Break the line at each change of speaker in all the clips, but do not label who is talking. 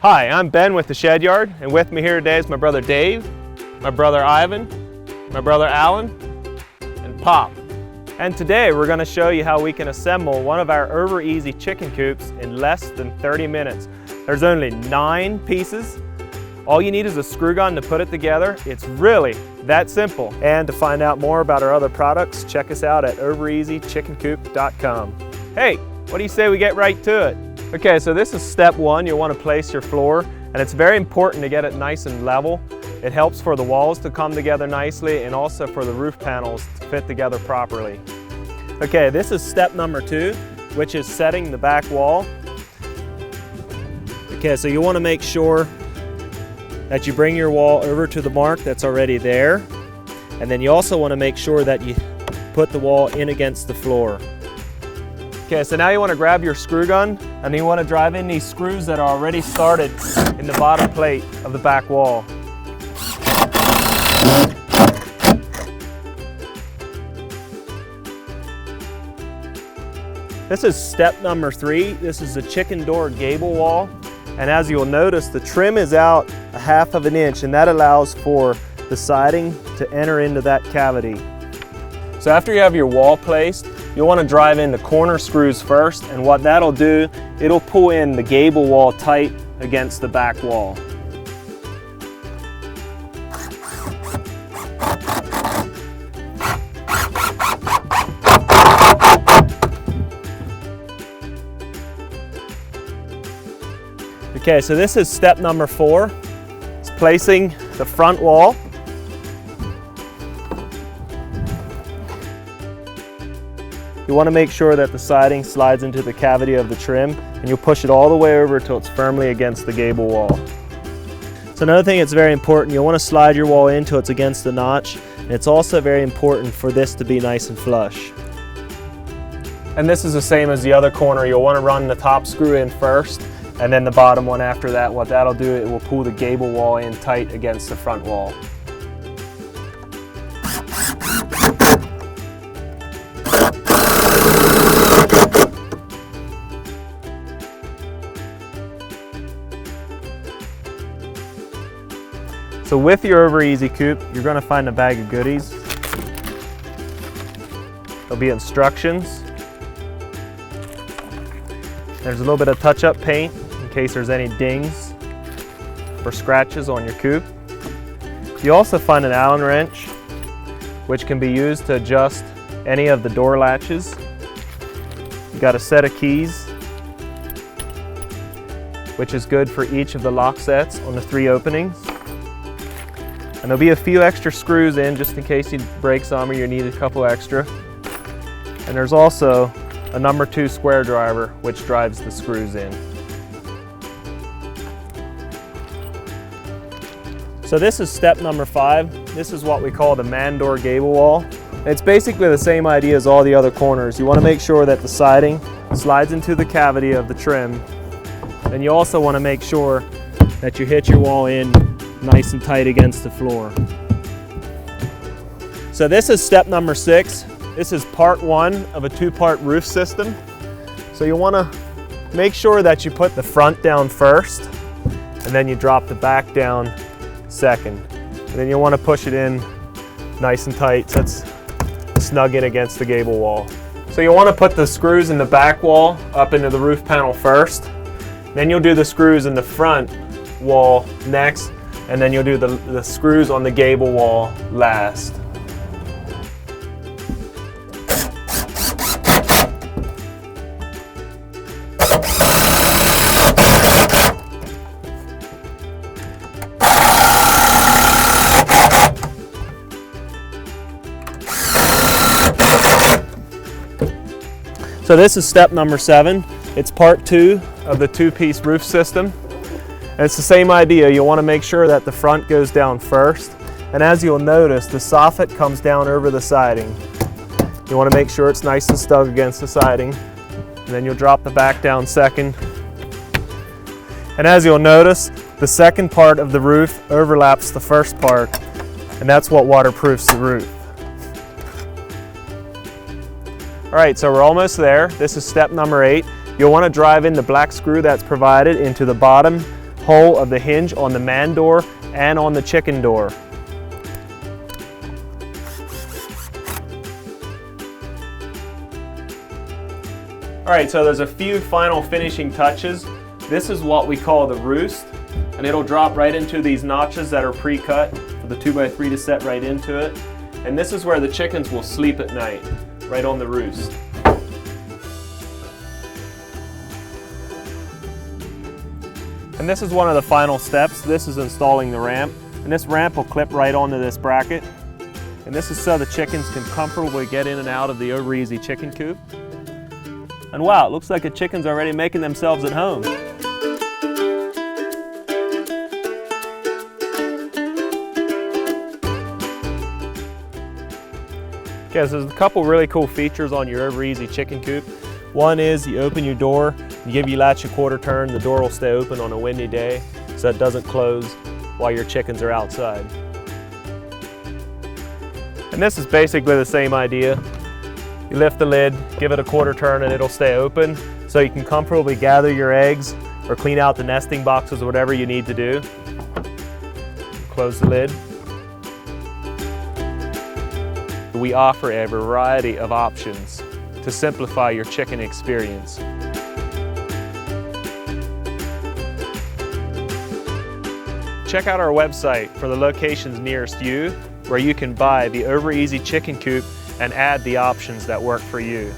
Hi, I'm Ben with the Shed Yard, and with me here today is my brother Dave, my brother Ivan, my brother Alan, and Pop. And today we're going to show you how we can assemble one of our OverEZ chicken coops in less than 30 minutes. There's only 9 pieces. All you need is a screw gun to put it together. It's really that simple. And to find out more about our other products, check us out at overezchickencoop.com. Hey, what do you say we get right to it? Okay, so this is step 1. You'll want to place your floor, and it's very important to get it nice and level. It helps for the walls to come together nicely and also for the roof panels to fit together properly. Okay, this is step number 2, which is setting the back wall. Okay, so you want to make sure that you bring your wall over to the mark that's already there, and then you also want to make sure that you put the wall in against the floor. Okay, so now you want to grab your screw gun and you want to drive in these screws that are already started in the bottom plate of the back wall. This is step number 3. This is the chicken door gable wall, and as you'll notice, the trim is out 1/2 inch, and that allows for the siding to enter into that cavity. So after you have your wall placed, you'll want to drive in the corner screws first, and what that'll do, it'll pull in the gable wall tight against the back wall. Okay, so this is step number 4. It's placing the front wall. You want to make sure that the siding slides into the cavity of the trim, and you'll push it all the way over until it's firmly against the gable wall. So another thing that's very important, you'll want to slide your wall in until it's against the notch, and it's also very important for this to be nice and flush. And this is the same as the other corner. You'll want to run the top screw in first, and then the bottom one after that. What that'll do, it will pull the gable wall in tight against the front wall. So with your OverEZ coop, you're going to find a bag of goodies. There'll be instructions. There's a little bit of touch-up paint in case there's any dings or scratches on your coop. You also find an Allen wrench, which can be used to adjust any of the door latches. You got a set of keys, which is good for each of the lock sets on the 3 openings. And there'll be a few extra screws in just in case you break some or you need a couple extra. And there's also a number 2 square driver, which drives the screws in. So this is step number 5. This is what we call the man door gable wall. It's basically the same idea as all the other corners. You want to make sure that the siding slides into the cavity of the trim. And you also want to make sure that you hit your wall in nice and tight against the floor. So this is step number 6. This is part 1 of a 2-part roof system. So you want to make sure that you put the front down first, and then you drop the back down second. And then you want to push it in nice and tight so it's snug in against the gable wall. So you want to put the screws in the back wall up into the roof panel first. Then you'll do the screws in the front wall next, and then you'll do the screws on the gable wall last. So this is step number 7. It's part 2 of the 2-piece roof system. And it's the same idea. You want to make sure that the front goes down first. And as you'll notice, the soffit comes down over the siding. You want to make sure it's nice and snug against the siding. And then you'll drop the back down second. And as you'll notice, the second part of the roof overlaps the first part. And that's what waterproofs the roof. All right, so we're almost there. This is step number 8. You'll want to drive in the black screw that's provided into the bottom hole of the hinge on the man door and on the chicken door. All right, so there's a few final finishing touches. This is what we call the roost, and it'll drop right into these notches that are pre-cut for the 2x3 to set right into it. And this is where the chickens will sleep at night, right on the roost. And this is one of the final steps. This is installing the ramp, and this ramp will clip right onto this bracket. And this is so the chickens can comfortably get in and out of the OverEZ Chicken Coop. And wow, it looks like the chicken's already making themselves at home. Okay, so there's a couple really cool features on your OverEZ Chicken Coop. One is you open your door, you give your latch a quarter turn, the door will stay open on a windy day so it doesn't close while your chickens are outside. And this is basically the same idea. You lift the lid, give it a quarter turn, and it'll stay open so you can comfortably gather your eggs or clean out the nesting boxes or whatever you need to do. Close the lid. We offer a variety of options to simplify your chicken experience. Check out our website for the locations nearest you where you can buy the OverEZ Chicken Coop and add the options that work for you.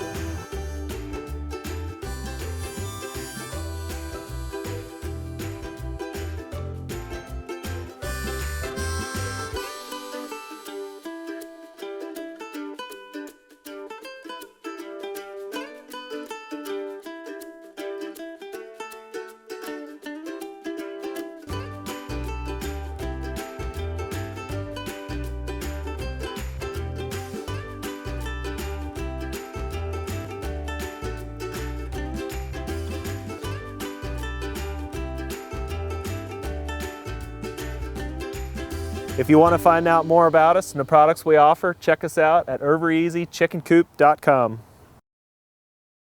If you want to find out more about us and the products we offer, check us out at overezchickencoop.com.